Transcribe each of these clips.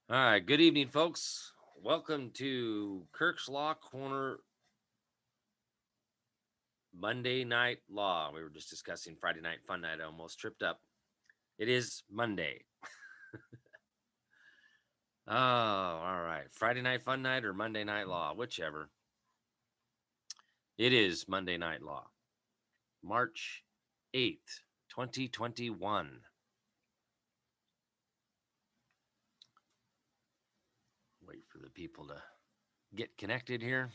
All right, good evening, folks. Welcome to Kirk's Law Corner Monday Night Law. We were just discussing Friday Night Fun Night. I almost tripped up. It is Monday. Oh, all right. Friday Night Fun Night or Monday Night Law, whichever. It is Monday Night Law, March 8th, 2021. Wait for the people to get connected here.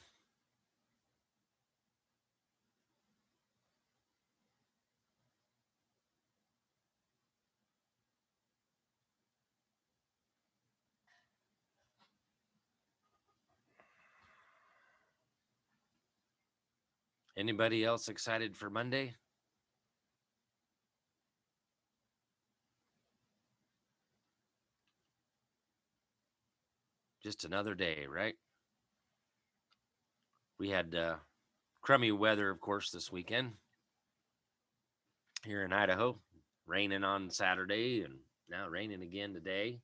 Anybody else excited for Monday? Just another day, right? We had crummy weather, of course, this weekend here in Idaho. Raining on Saturday and now raining again today.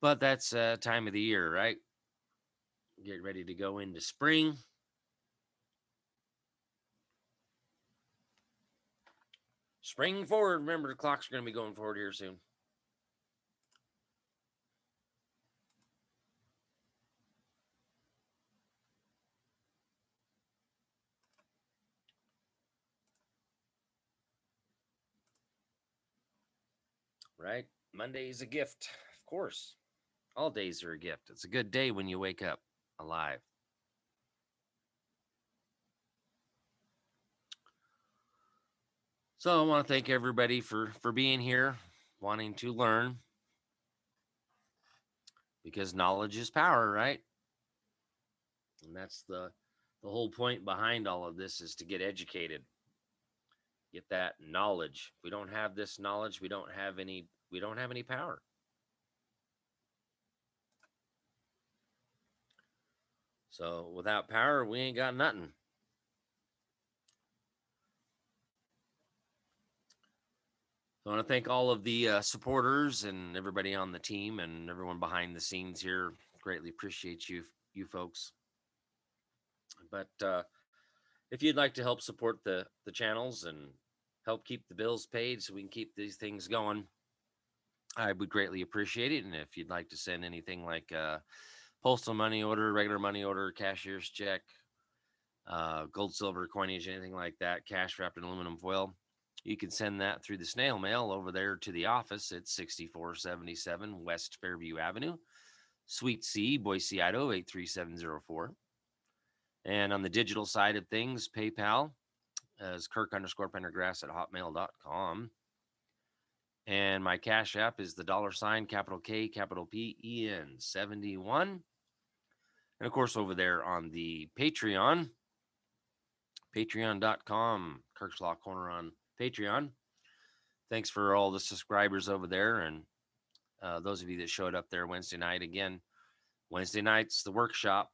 But that's time of the year, right? Get ready to go into spring. Spring forward. Remember, the clocks are going to be going forward here soon. Right? Monday is a gift, of course. All days are a gift. It's a good day when you wake up alive. So I want to thank everybody for being here, wanting to learn, because knowledge is power, right? And that's the whole point behind all of this is to get educated, get that knowledge. If we don't have this knowledge, we don't have any power. So without power, we ain't got nothing. So I want to thank all of the supporters and everybody on the team and everyone behind the scenes here. Greatly appreciate you folks. But if you'd like to help support the channels and help keep the bills paid so we can keep these things going, I would greatly appreciate it. And if you'd like to send anything like postal money order, regular money order, cashier's check, gold, silver coinage, anything like that, cash wrapped in aluminum foil, you can send that through the snail mail over there to the office at 6477 West Fairview Avenue, Suite C, Boise, Idaho 83704. And on the digital side of things, PayPal is Kirk_Pendergrass at hotmail.com. And my Cash App is the $ capital K, capital PEN 71. And of course, over there on the Patreon, patreon.com, Kirk's Law Corner on Patreon. Thanks for all the subscribers over there. And those of you that showed up there Wednesday night, again, Wednesday night's the workshop.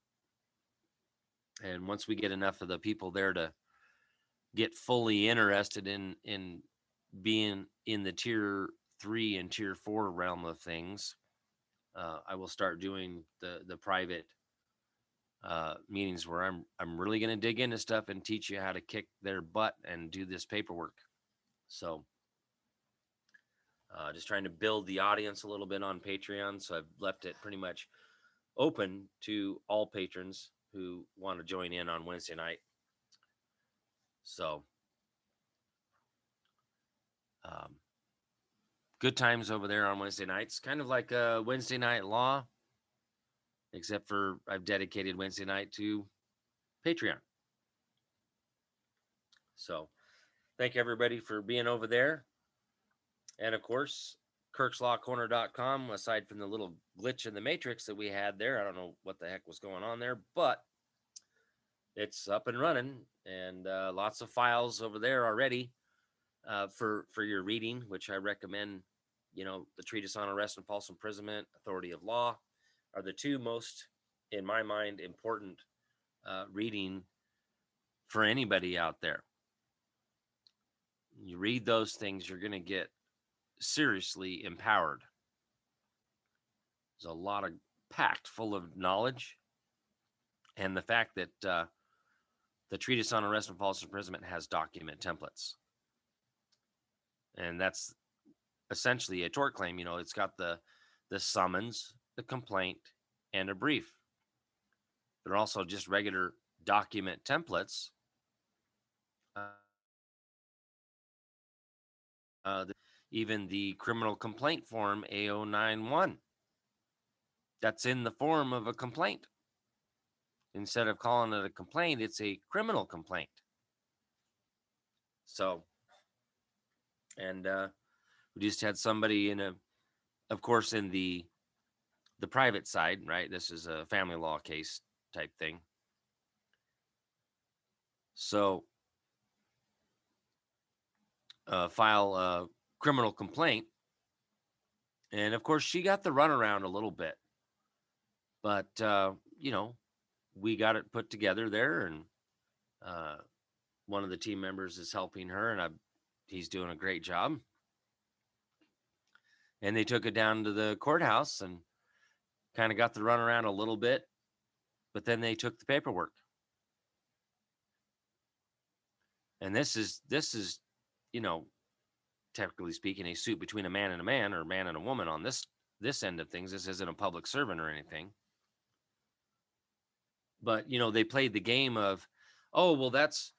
And once we get enough of the people there to get fully interested in being in the tier 3 and tier 4 realm of things, I will start doing the private meetings where I'm really going to dig into stuff and teach you how to kick their butt and do this paperwork. So just trying to build the audience a little bit on Patreon. So I've left it pretty much open to all patrons who want to join in on Wednesday night. So good times over there on Wednesday nights, kind of like a Wednesday Night Law, except for I've dedicated Wednesday night to Patreon. So thank everybody for being over there. And of course, kirkslawcorner.com, aside from the little glitch in the matrix that we had there, I don't know what the heck was going on there, but it's up and running, and lots of files over there already for your reading, which I recommend. You know, the Treatise on Arrest and False Imprisonment, Authority of Law, are the two most, in my mind, important reading for anybody out there. You read those things, you're going to get seriously empowered. There's a lot of packed full of knowledge, and the fact that the treatise on arrest and false imprisonment has document templates, and that's essentially a tort claim. It's got the summons, the complaint, and a brief. They're also just regular document templates. Even the criminal complaint form A091, that's in the form of a complaint. Instead of calling it a complaint, it's a criminal complaint. So, and we just had somebody of course, in the private side, right? This is a family law case type thing. So, file a criminal complaint. And of course, she got the runaround a little bit. But, we got it put together there. And one of the team members is helping her, and he's doing a great job. And they took it down to the courthouse and kind of got the runaround a little bit. But then they took the paperwork. And this is, technically speaking, a suit between a man and a man, or a man and a woman on this end of things. This isn't a public servant or anything. But, they played the game of, oh, well, that's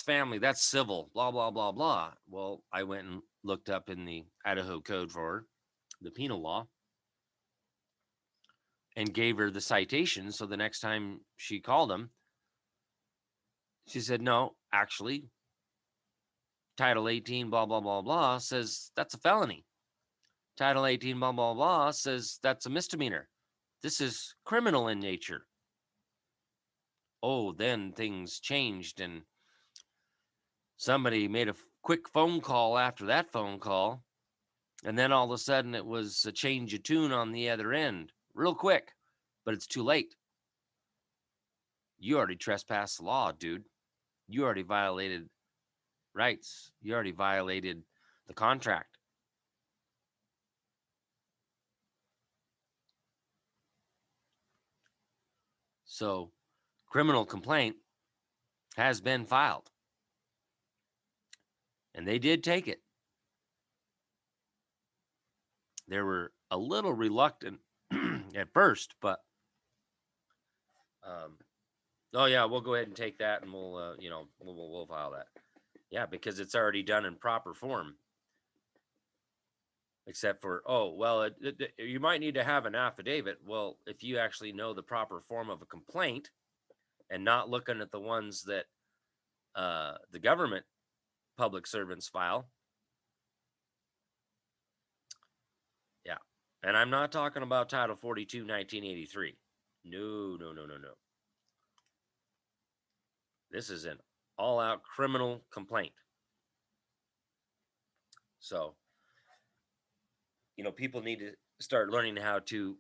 family, that's civil, blah, blah, blah, blah. Well, I went and looked up in the Idaho Code for the penal law and gave her the citation. So the next time she called him, she said, no, actually, Title 18, blah, blah, blah, blah, says that's a felony. Title 18, blah, blah, blah, says that's a misdemeanor. This is criminal in nature. Oh, then things changed, and somebody made a quick phone call after that phone call, and then all of a sudden it was a change of tune on the other end, real quick, but it's too late. You already trespassed the law, dude. You already violated rights. You already violated the contract. So, criminal complaint has been filed. And they did take it. They were a little reluctant at first, but oh yeah, we'll go ahead and take that, and we'll we'll file that. Yeah, because it's already done in proper form. Except for, oh, well, you might need to have an affidavit. Well, if you actually know the proper form of a complaint and not looking at the ones that the government public servants file. Yeah. And I'm not talking about Title 42, 1983. No. This is an all-out criminal complaint. So, people need to start learning how to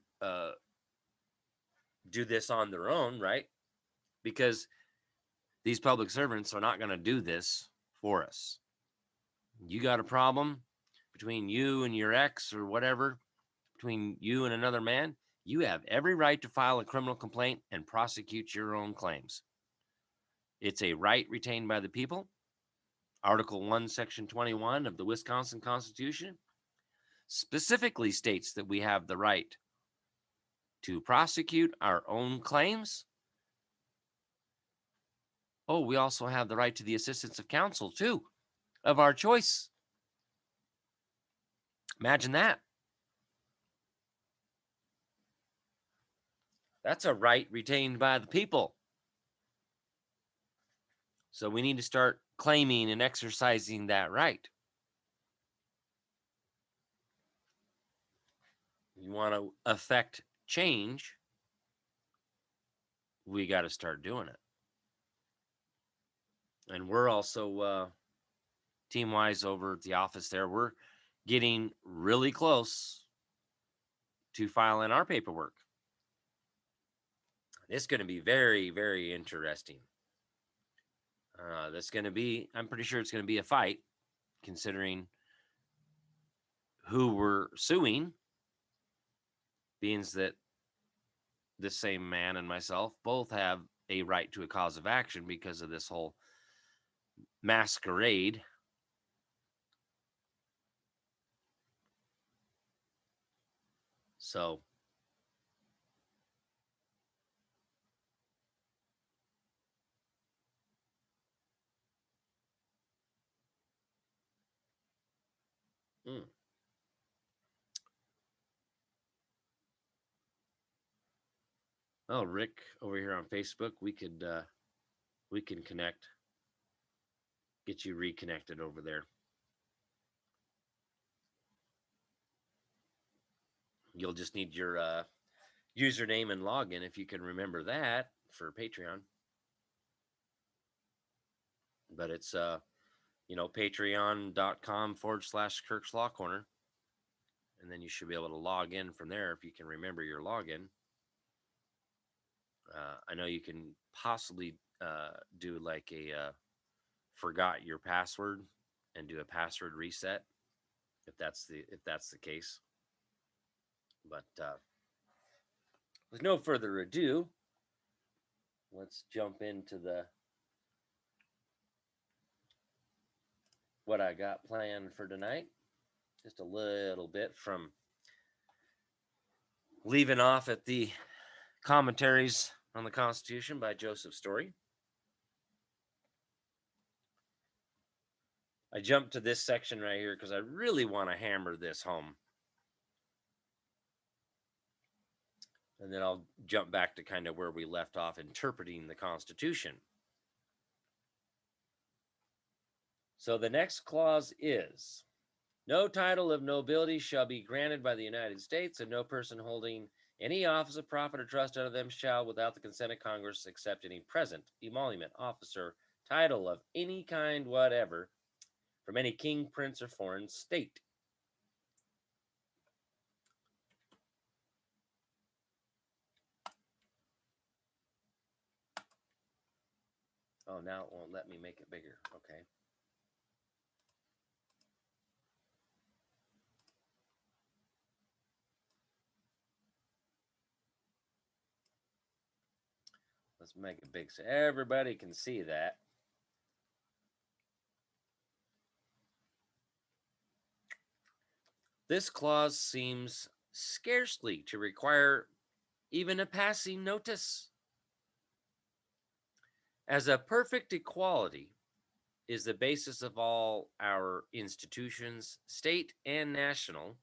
do this on their own, right? Because these public servants are not going to do this for us. You got a problem between you and your ex or whatever, between you and another man, you have every right to file a criminal complaint and prosecute your own claims. It's a right retained by the people. Article 1, Section 21 of the Wisconsin Constitution specifically states that we have the right to prosecute our own claims. Oh, we also have the right to the assistance of counsel, too, of our choice. Imagine that. That's a right retained by the people. So we need to start claiming and exercising that right. You want to affect change, we got to start doing it. And we're also team-wise over at the office there, we're getting really close to filing our paperwork. It's going to be very, very interesting. I'm pretty sure it's going to be a fight, considering who we're suing. being that this same man and myself both have a right to a cause of action because of this whole masquerade. So mm. Oh, Rick over here on Facebook, we can connect, get you reconnected over there. You'll just need your username and login if you can remember that for Patreon. But it's patreon.com/Kirk's Law Corner. And then you should be able to log in from there if you can remember your login. I know you can possibly do like a forgot your password and do a password reset if that's the case. But with no further ado, let's jump into what I got planned for tonight. Just a little bit from leaving off at the commentaries on the Constitution by Joseph Story. I jumped to this section right here because I really want to hammer this home. And then I'll jump back to kind of where we left off interpreting the Constitution. So the next clause is, no title of nobility shall be granted by the United States, and no person holding any office of profit or trust under them shall, without the consent of Congress, accept any present, emolument, officer, title of any kind whatever, from any king, prince, or foreign state. Oh, now it won't let me make it bigger. Okay. Let's make it big so everybody can see that. This clause seems scarcely to require even a passing notice. As a perfect equality is the basis of all our institutions, state and national,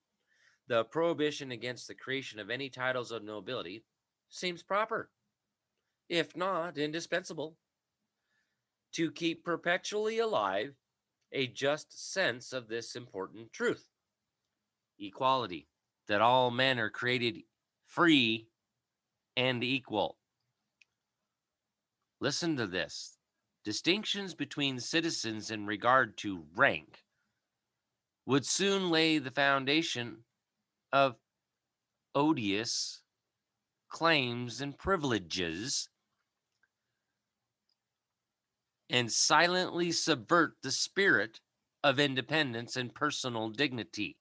the prohibition against the creation of any titles of nobility seems proper, if not indispensable, to keep perpetually alive a just sense of this important truth: equality, that all men are created free and equal. Listen to this. Distinctions between citizens in regard to rank would soon lay the foundation of odious claims and privileges and silently subvert the spirit of independence and personal dignity.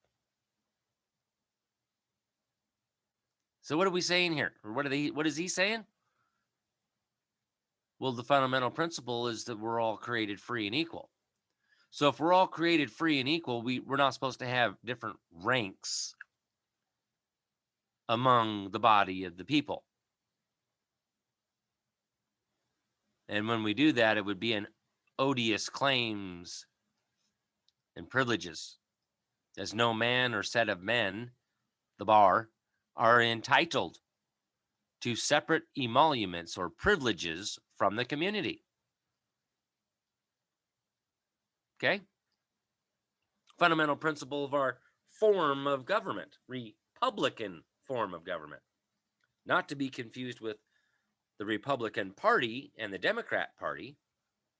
So what are we saying here? Or what is he saying? Well, the fundamental principle is that we're all created free and equal. So if we're all created free and equal, we're not supposed to have different ranks among the body of the people. And when we do that, it would be an odious claims and privileges, as no man or set of men, the bar, are entitled to separate emoluments or privileges from the community. Okay? Fundamental principle of our form of government, Republican form of government. Not to be confused with the Republican Party and the Democrat Party,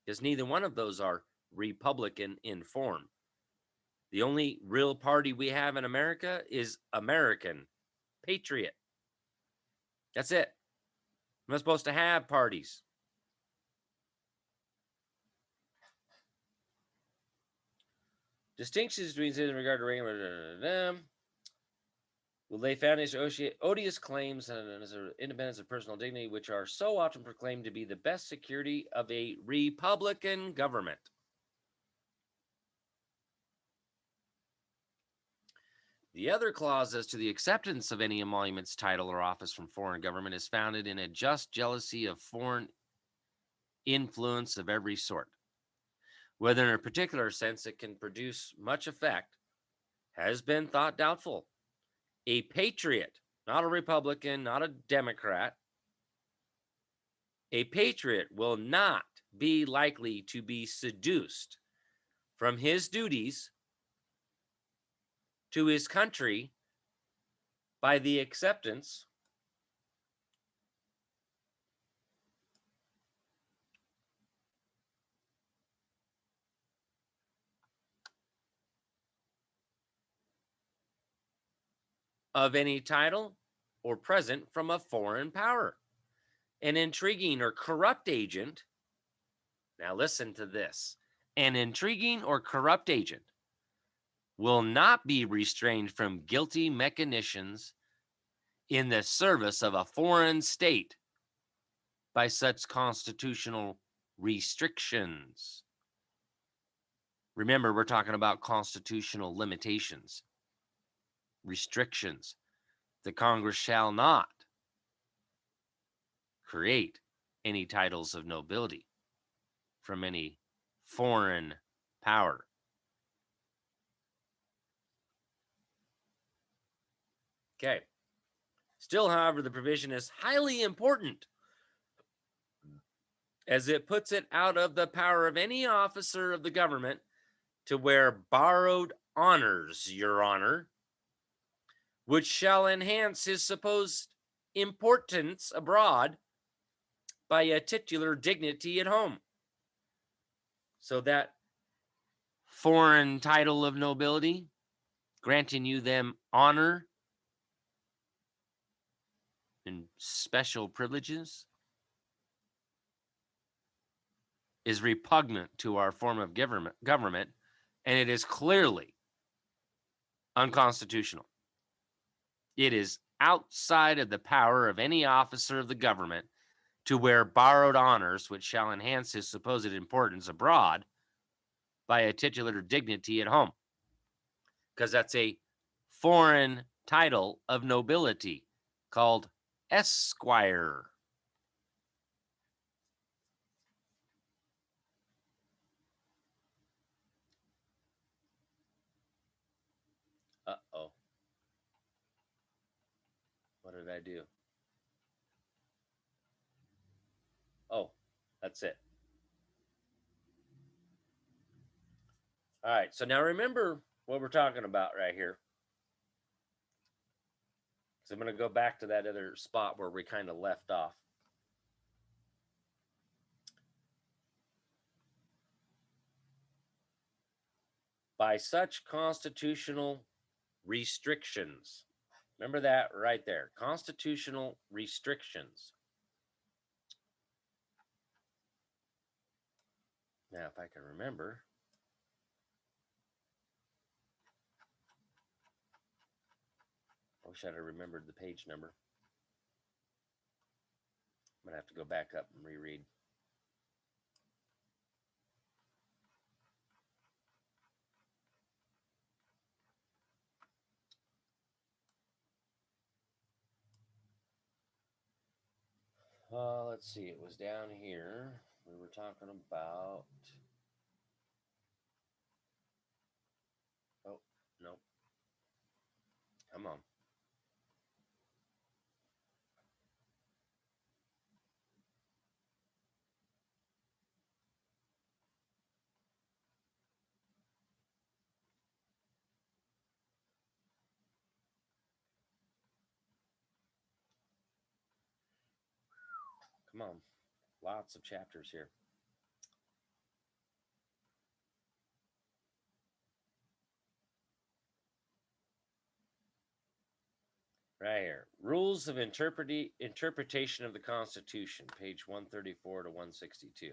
because neither one of those are Republican in form. The only real party we have in America is American Patriot. That's it. We're not supposed to have parties. Distinctions between citizens in regard to rank. will they vanish odious claims and as independence of personal dignity, which are so often proclaimed to be the best security of a Republican government. The other clause as to the acceptance of any emoluments, title, or office from foreign government is founded in a just jealousy of foreign influence of every sort. Whether in a particular sense it can produce much effect has been thought doubtful. A patriot, not a Republican, not a Democrat, a patriot will not be likely to be seduced from his duties to his country by the acceptance of any title or present from a foreign power. An intriguing or corrupt agent, now listen to this, an intriguing or corrupt agent will not be restrained from guilty machinations in the service of a foreign state by such constitutional restrictions. Remember, we're talking about constitutional limitations, restrictions. The Congress shall not create any titles of nobility from any foreign power. Okay. Still, however, the provision is highly important as it puts it out of the power of any officer of the government to wear borrowed honors, Your Honor, which shall enhance his supposed importance abroad by a titular dignity at home. So that foreign title of nobility, granting you them honor and special privileges, is repugnant to our form of government, and it is clearly unconstitutional. It is outside of the power of any officer of the government to wear borrowed honors which shall enhance his supposed importance abroad by a titular dignity at home, because that's a foreign title of nobility called esquire. Uh-oh. What did I do? Oh, that's it. All right, so now remember what we're talking about right here. So I'm going to go back to that other spot where we kind of left off. By such constitutional restrictions. Remember that right there. Constitutional restrictions. Now, if I can remember. I wish I'd have remembered the page number. I'm going to have to go back up and reread. Let's see. It was down here. We were talking about. Oh, no. Come on. Come on. Lots of chapters here. Right here. Rules of interpretation of the Constitution, page 134 to 162.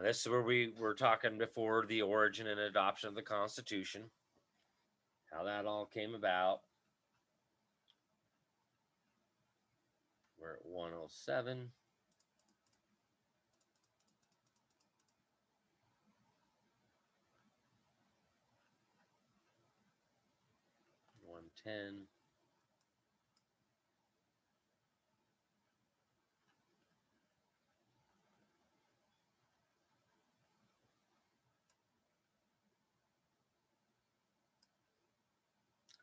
This is where we were talking before, the origin and adoption of the Constitution, how that all came about. We're at 107. $110.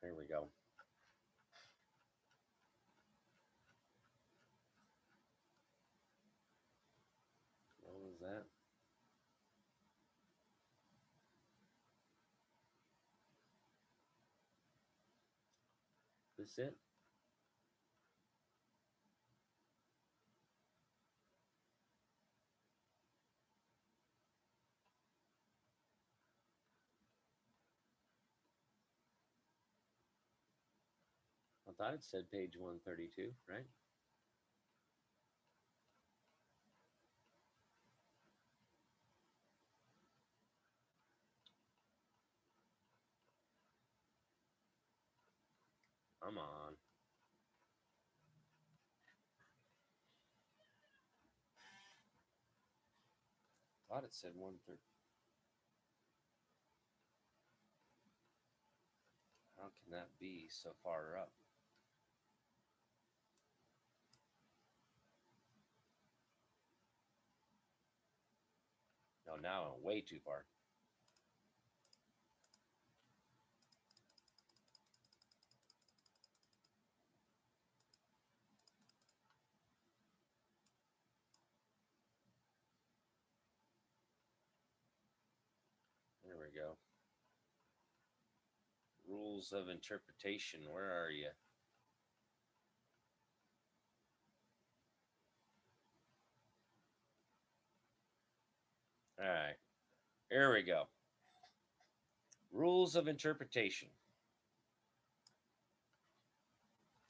There we go. What was that? This it? I thought it said page 132, right? Come on. I thought it said 130. How can that be so far up? No, now I'm way too far. There we go. Rules of interpretation. Where are you? All right. Here we go. Rules of interpretation.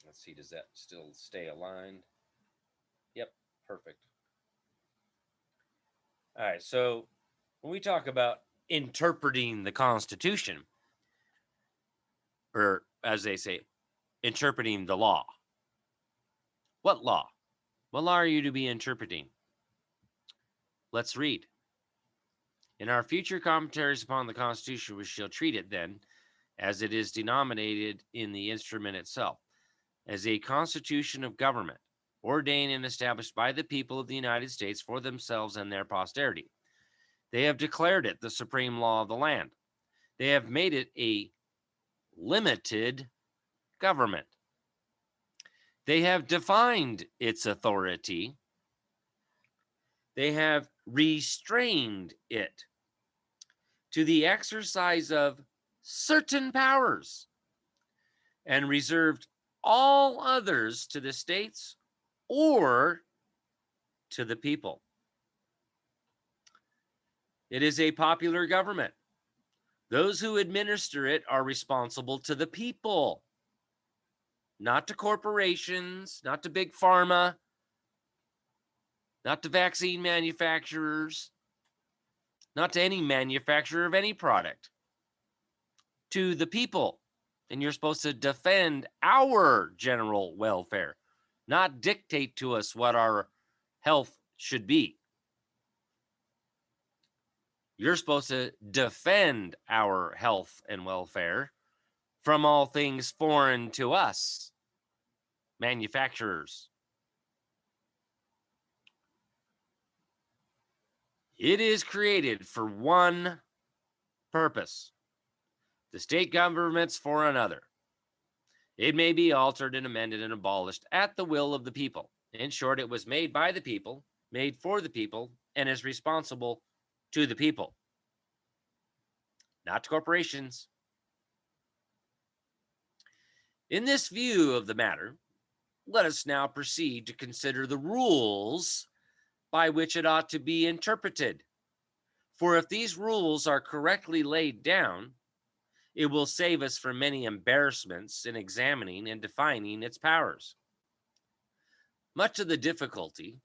Let's see, does that still stay aligned? Yep, perfect. All right, so when we talk about interpreting the Constitution, or as they say, interpreting the law, what law? What law are you to be interpreting? Let's read. In our future commentaries upon the Constitution, we shall treat it then, as it is denominated in the instrument itself, as a constitution of government, ordained and established by the people of the United States for themselves and their posterity. They have declared it the supreme law of the land. They have made it a limited government. They have defined its authority. They have restrained it to the exercise of certain powers and reserved all others to the states or to the people. It is a popular government. Those who administer it are responsible to the people, not to corporations, not to big pharma, not to vaccine manufacturers, not to any manufacturer of any product, to the people. And you're supposed to defend our general welfare, not dictate to us what our health should be. You're supposed to defend our health and welfare from all things foreign to us, manufacturers. It is created for one purpose, the state governments for another. It may be altered and amended and abolished at the will of the people. In short, it was made by the people, made for the people, and is responsible to the people, not to corporations. In this view of the matter, let us now proceed to consider the rules by which it ought to be interpreted. For if these rules are correctly laid down, it will save us from many embarrassments in examining and defining its powers. Much of the difficulty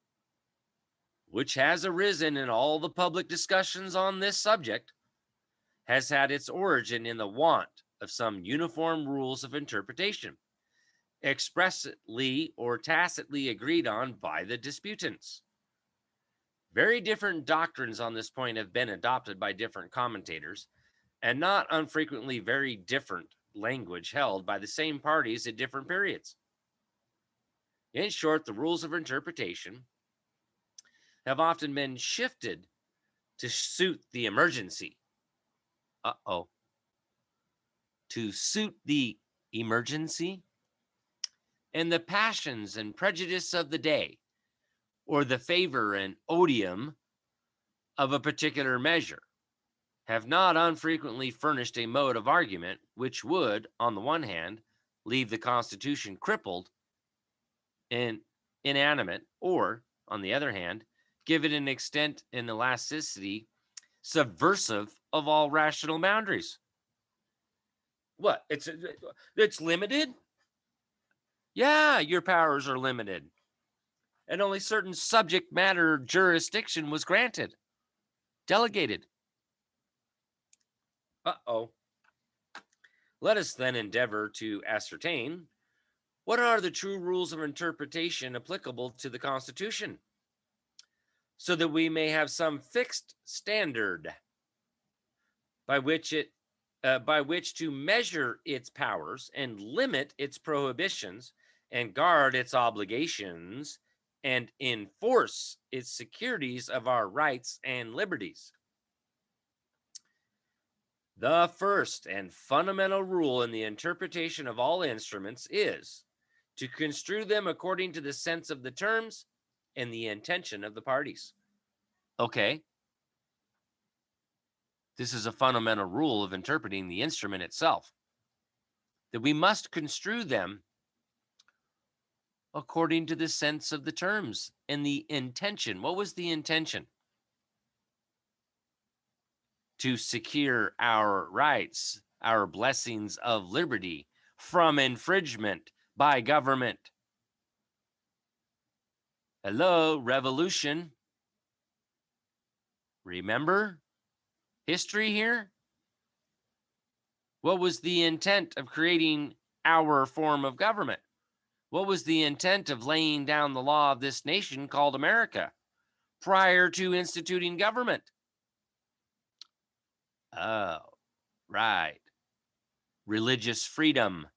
which has arisen in all the public discussions on this subject, has had its origin in the want of some uniform rules of interpretation, expressly or tacitly agreed on by the disputants. Very different doctrines on this point have been adopted by different commentators, and not unfrequently very different language held by the same parties at different periods. In short, the rules of interpretation have often been shifted to suit the emergency. To suit the emergency and the passions and prejudice of the day, or the favor and odium of a particular measure, have not unfrequently furnished a mode of argument which would, on the one hand, leave the Constitution crippled and inanimate, or, on the other hand, give it an extent and elasticity subversive of all rational boundaries. What? It's limited? Yeah, your powers are limited. And only certain subject matter jurisdiction was granted, delegated. Let us then endeavor to ascertain what are the true rules of interpretation applicable to the Constitution, so that we may have some fixed standard by which to measure its powers and limit its prohibitions and guard its obligations and enforce its securities of our rights and liberties. The first and fundamental rule in the interpretation of all instruments is to construe them according to the sense of the terms and the intention of the parties. Okay. This is a fundamental rule of interpreting the instrument itself, that we must construe them according to the sense of the terms and the intention. What was the intention? To secure our rights, our blessings of liberty from infringement by government. Hello, revolution. Remember history here? What was the intent of creating our form of government? What was the intent of laying down the law of this nation called America prior to instituting government? Oh, right. Religious freedom,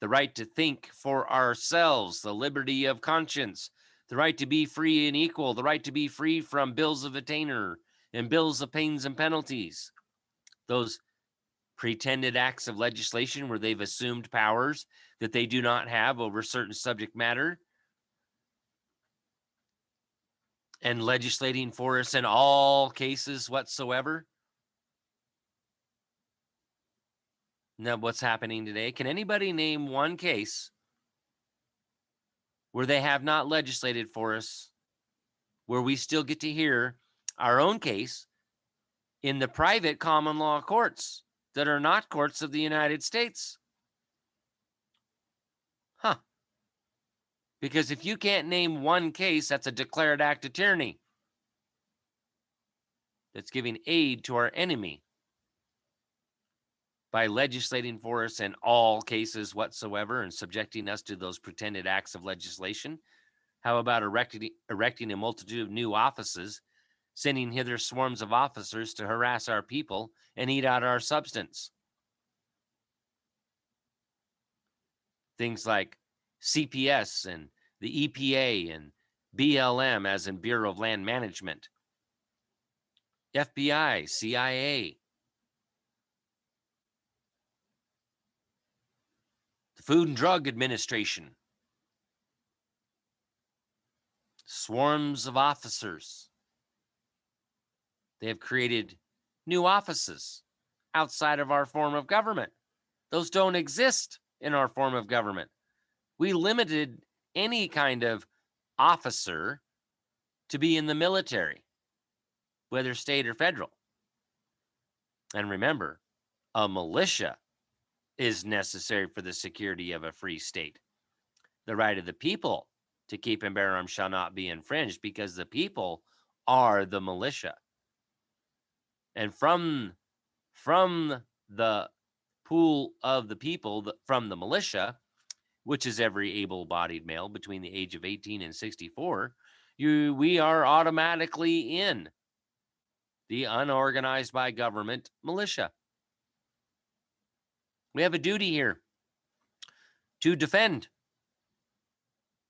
the right to think for ourselves, the liberty of conscience, the right to be free and equal, the right to be free from bills of attainder and bills of pains and penalties. Those pretended acts of legislation where they've assumed powers that they do not have over certain subject matter and legislating for us in all cases whatsoever. Now, what's happening today? Can anybody name one case where they have not legislated for us, where we still get to hear our own case in the private common law courts that are not courts of the United States? Because if you can't name one case, that's a declared act of tyranny. That's giving aid to our enemy by legislating for us in all cases whatsoever and subjecting us to those pretended acts of legislation. How about erecting a multitude of new offices, sending hither swarms of officers to harass our people and eat out our substance? Things like CPS and the EPA and BLM, as in Bureau of Land Management, FBI, CIA, the Food and Drug Administration, swarms of officers. They have created new offices outside of our form of government. Those don't exist in our form of government. We limited any kind of officer to be in the military, whether state or federal. And remember, a militia is necessary for the security of a free state. The right of the people to keep and bear arms shall not be infringed, because the people are the militia. And from the pool of the people, from the militia, which is every able-bodied male between the age of 18 and 64, we are automatically in the unorganized by government militia. We have a duty here to defend,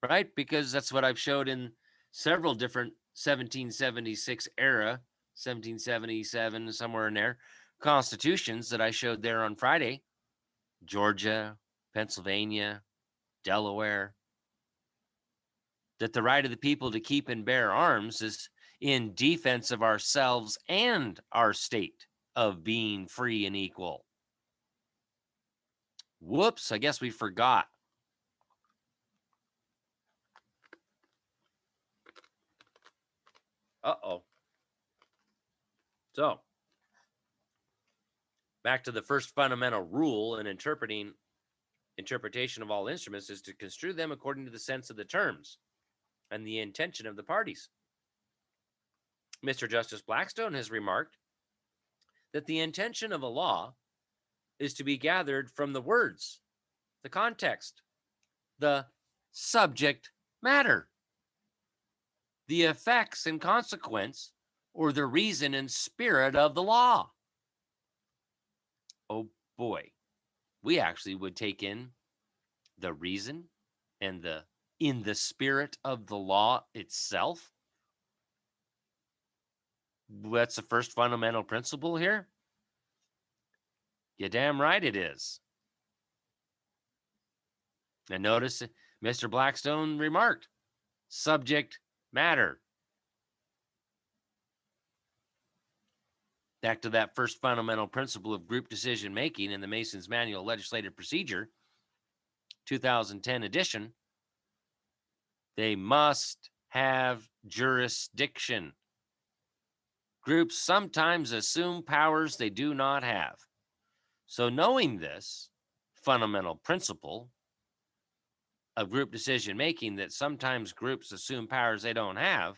right? Because that's what I've showed in several different 1776 era, 1777, somewhere in there, constitutions that I showed there on Friday. Georgia, Pennsylvania, Delaware, that the right of the people to keep and bear arms is in defense of ourselves and our state of being free and equal. Whoops, I guess we forgot. Uh-oh. So, back to the first fundamental rule in interpretation of all instruments is to construe them according to the sense of the terms and the intention of the parties. Mr. Justice Blackstone has remarked that the intention of a law is to be gathered from the words, the context, the subject matter, the effects and consequence, or the reason and spirit of the law. Oh boy, we actually would take in the reason and in the spirit of the law itself. That's the first fundamental principle here. You're damn right it is. And notice Mr. Blackstone remarked, subject matter. Back to that first fundamental principle of group decision making in the Mason's Manual of Legislative Procedure, 2010 edition, they must have jurisdiction. Groups sometimes assume powers they do not have. So knowing this fundamental principle of group decision making, that sometimes groups assume powers they don't have,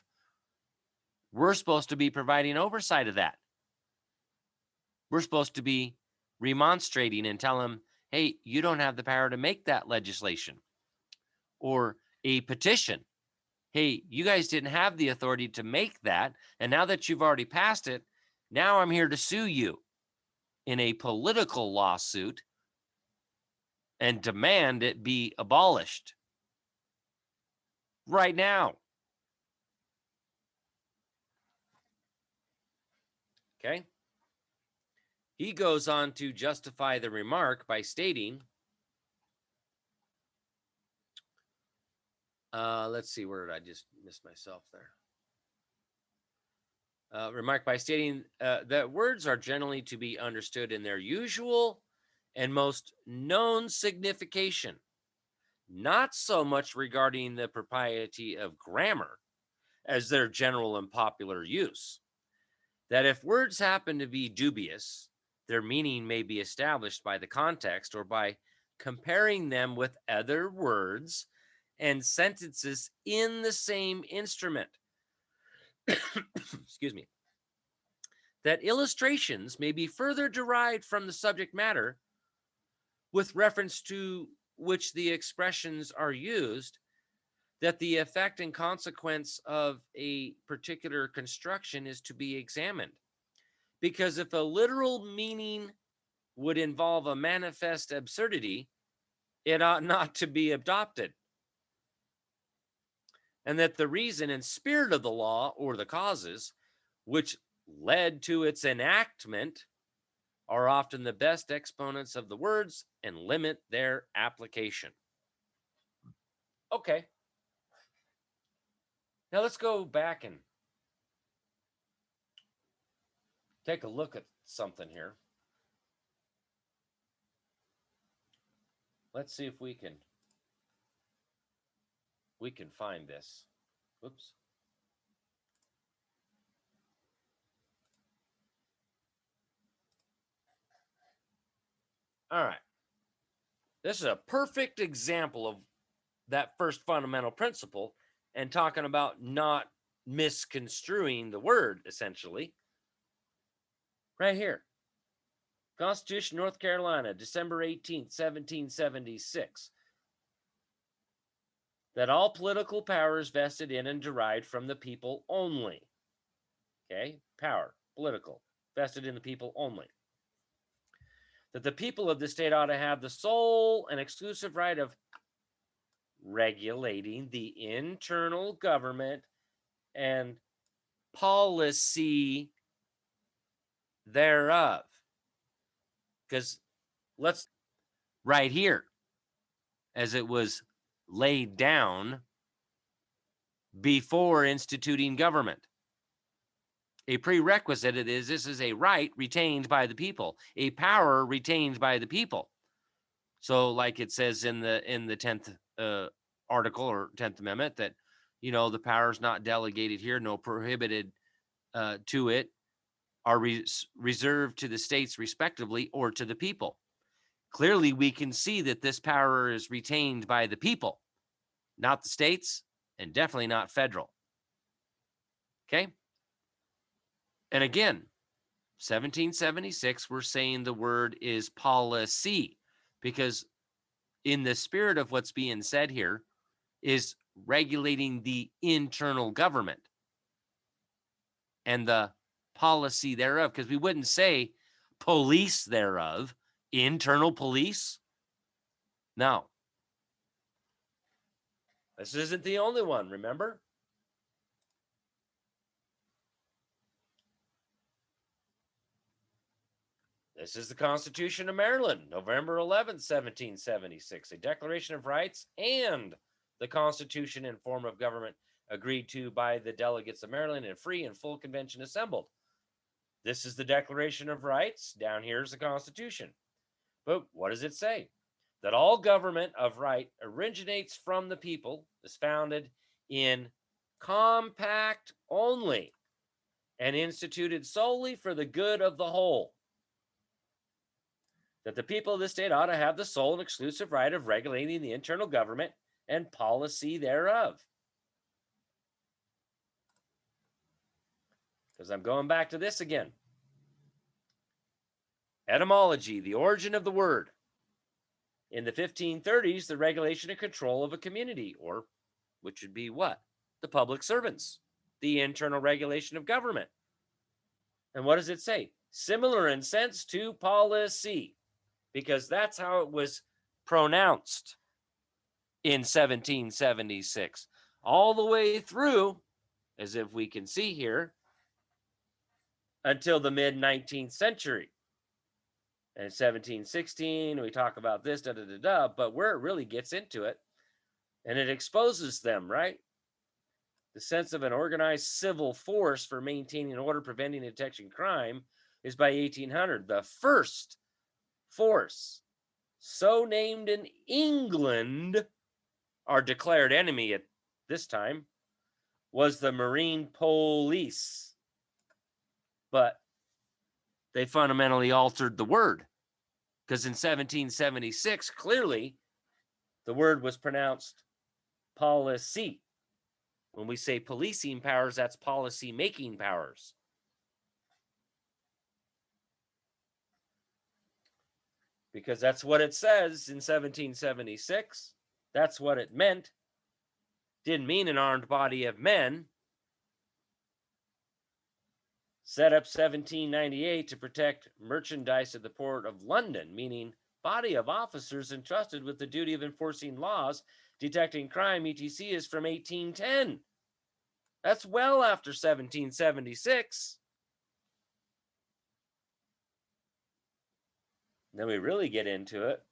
we're supposed to be providing oversight of that. We're supposed to be remonstrating and tell them, hey, you don't have the power to make that legislation. Or a petition. Hey, you guys didn't have the authority to make that, and now that you've already passed it, now I'm here to sue you in a political lawsuit and demand it be abolished right now. Okay? He goes on to justify the remark by stating, let's see, where did I just miss myself there? Remark by stating that words are generally to be understood in their usual and most known signification, not so much regarding the propriety of grammar as their general and popular use. That if words happen to be dubious, their meaning may be established by the context or by comparing them with other words and sentences in the same instrument. Excuse me. That illustrations may be further derived from the subject matter with reference to which the expressions are used, that the effect and consequence of a particular construction is to be examined. Because if a literal meaning would involve a manifest absurdity, it ought not to be adopted. And that the reason and spirit of the law, or the causes which led to its enactment, are often the best exponents of the words and limit their application. Okay. Now let's go back and take a look at something here. Let's see if we can find this. Whoops. All right. This is a perfect example of that first fundamental principle and talking about not misconstruing the word, essentially. Right here. Constitution, North Carolina, December 18th, 1776. That all political power is vested in and derived from the people only. Okay? Power, political, vested in the people only. That the people of the state ought to have the sole and exclusive right of regulating the internal government and policy thereof. Because let's, right here, as it was laid down before instituting government. A prerequisite it is this is a right retained by the people, a power retained by the people. So, like it says in the 10th article or 10th Amendment, that the power is not delegated here, no prohibited to it, are reserved to the states respectively or to the people. Clearly, we can see that this power is retained by the people, not the states, and definitely not federal. Okay? And again, 1776, we're saying the word is policy, because in the spirit of what's being said here is regulating the internal government and the policy thereof, because we wouldn't say police thereof, internal police. No. This isn't the only one, remember? This is the Constitution of Maryland, November 11th, 1776, a Declaration of Rights and the Constitution and form of government agreed to by the delegates of Maryland in free and full convention assembled. This is the Declaration of Rights. Down here is the Constitution. But what does it say? That all government of right originates from the people, is founded in compact only, and instituted solely for the good of the whole. That the people of the state ought to have the sole and exclusive right of regulating the internal government and policy thereof. Because I'm going back to this again. Etymology, the origin of the word. In the 1530s, the regulation and control of a community, or which would be what? The public servants, the internal regulation of government. And what does it say? Similar in sense to policy, because that's how it was pronounced in 1776, all the way through, as if we can see here, until the mid-19th century. And in 1716, we talk about this, but where it really gets into it, and it exposes them, right? The sense of an organized civil force for maintaining order, preventing, and detecting crime is by 1800. The first force so named in England, our declared enemy at this time, was the Marine Police. But they fundamentally altered the word, because in 1776, clearly, the word was pronounced policy. When we say policing powers, that's policy-making powers. Because that's what it says in 1776. That's what it meant. Didn't mean an armed body of men. Set up 1798 to protect merchandise at the port of London, meaning body of officers entrusted with the duty of enforcing laws, detecting crime, etc. is from 1810. That's well after 1776. Then we really get into it.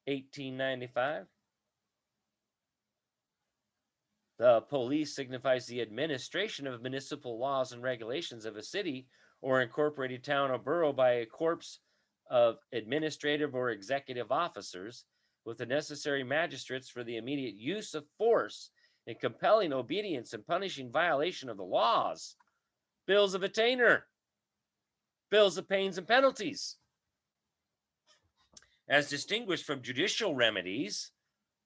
1895. The police signifies the administration of municipal laws and regulations of a city or incorporated town or borough by a corps of administrative or executive officers with the necessary magistrates for the immediate use of force in compelling obedience and punishing violation of the laws. Bills of attainder. Bills of pains and penalties. As distinguished from judicial remedies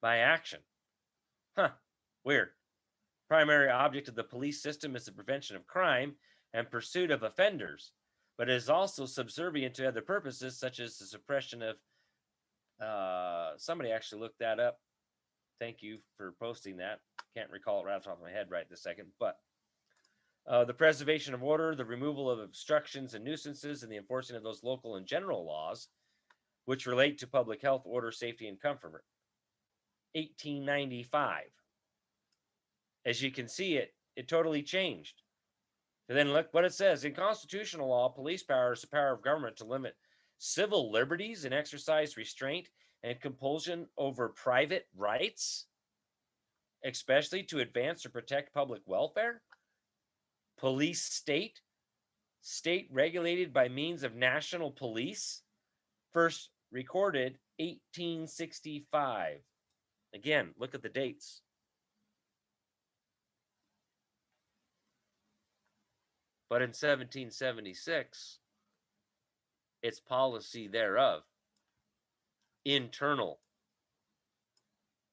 by action. Huh, weird. Primary object of the police system is the prevention of crime and pursuit of offenders, but it is also subservient to other purposes, such as the suppression of. Somebody actually looked that up. Thank you for posting that. Can't recall it right off the top of my head right this second, but the preservation of order, the removal of obstructions and nuisances, and the enforcing of those local and general laws which relate to public health, order, safety, and comfort. 1895. As you can see, it totally changed. And then look what it says. In constitutional law, police power is the power of government to limit civil liberties and exercise restraint and compulsion over private rights, especially to advance or protect public welfare. Police state regulated by means of national police, first recorded 1865. Again, look at the dates. But in 1776, its policy thereof, internal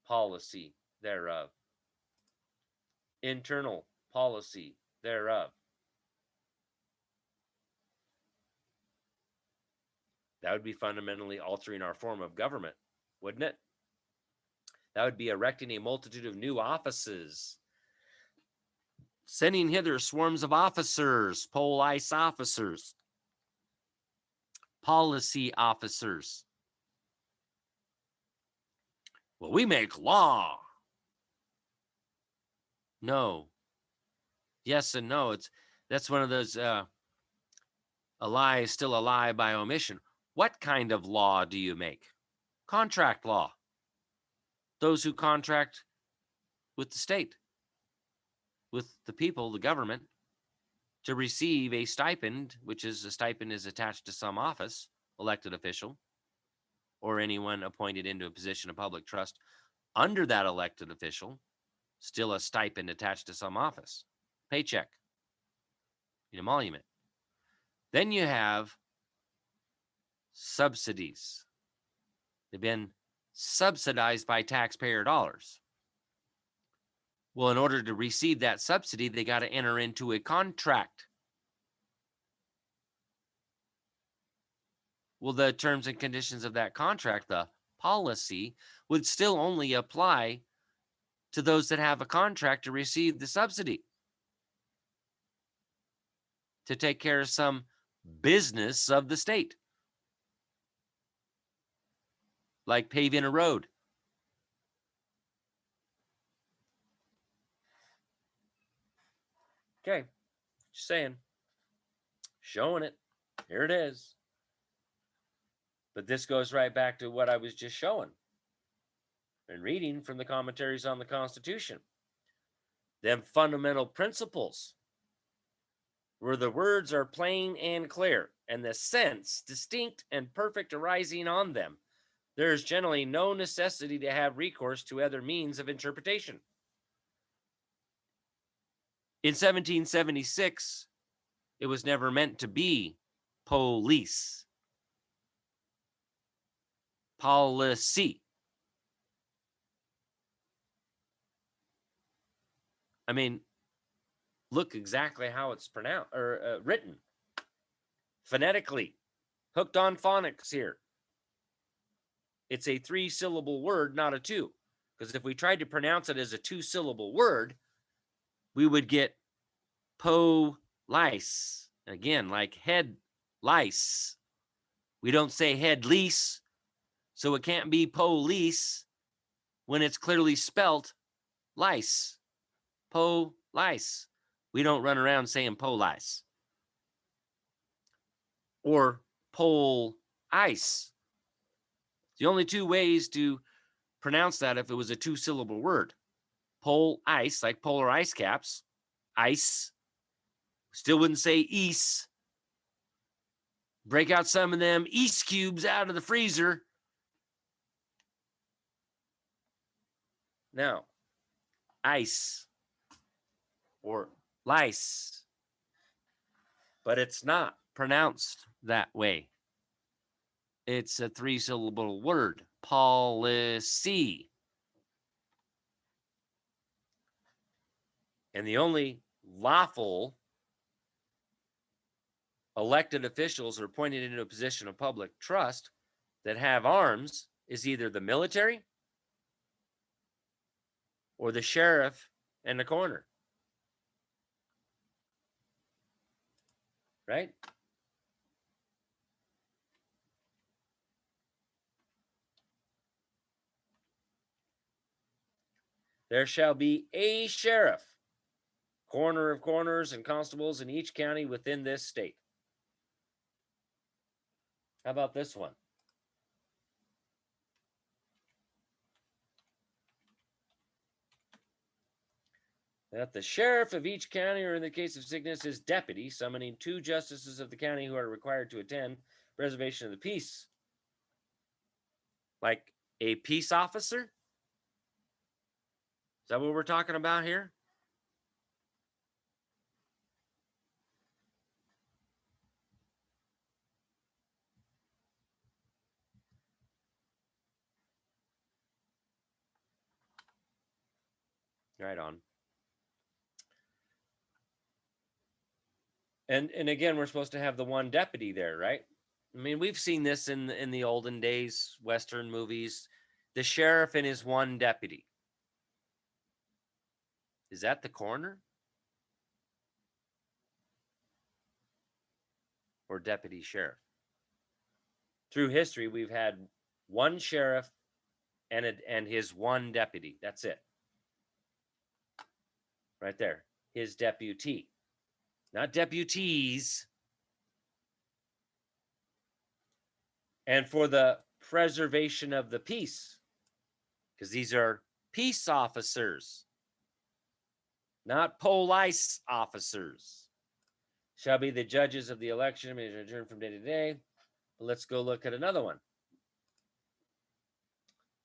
policy thereof, internal policy thereof. That would be fundamentally altering our form of government, wouldn't it? That would be erecting a multitude of new offices, sending hither swarms of officers, police officers, policy officers. Well, we make law. No. Yes and no. That's one of those a lie is still a lie by omission. What kind of law do you make? Contract law. Those who contract with the state, with the people, the government, to receive a stipend, which is a stipend is attached to some office, elected official, or anyone appointed into a position of public trust under that elected official, still a stipend attached to some office, paycheck, emolument. Then you have subsidies. They've been subsidized by taxpayer dollars. Well, in order to receive that subsidy, they got to enter into a contract. Well, the terms and conditions of that contract, the policy, would still only apply to those that have a contract to receive the subsidy, to take care of some business of the state, like paving a road. Okay, just saying, showing it. Here it is. But this goes right back to what I was just showing and reading from the commentaries on the Constitution. Them fundamental principles, where the words are plain and clear, and the sense distinct and perfect arising on them, there is generally no necessity to have recourse to other means of interpretation. In 1776, it was never meant to be police. Policy. I mean, look exactly how it's pronounced or written phonetically. Hooked on phonics here. It's a 3-syllable word, not a 2. Because if we tried to pronounce it as a 2-syllable word, we would get police. Again, like head lice. We don't say head lease, so it can't be police when it's clearly spelt lice. Police. We don't run around saying police. Or pole ice. The only 2 ways to pronounce that if it was a 2-syllable word. Pole ice, like polar ice caps. Ice. Still wouldn't say east. Break out some of them ice cubes out of the freezer. Now, ice or lice. But it's not pronounced that way. It's a 3-syllable word. Policy. And the only lawful elected officials are appointed into a position of public trust that have arms is either the military or the sheriff and the coroner. Right? There shall be a sheriff, coroner of coroners, and constables in each county within this state. How about this one? That the sheriff of each county, or in the case of sickness, his deputy, summoning 2 justices of the county who are required to attend preservation of the peace. Like a peace officer? Is that what we're talking about here? Right on. And again, we're supposed to have the one deputy there, right? I mean, we've seen this in the olden days, Western movies. The sheriff and his one deputy. Is that the coroner? Or deputy sheriff? Through history, we've had one sheriff and his one deputy. That's it. Right there. His deputy. Not deputies. And for the preservation of the peace, because these are peace officers, not police officers, shall be the judges of the election, may adjourn from day to day. But let's go look at another one.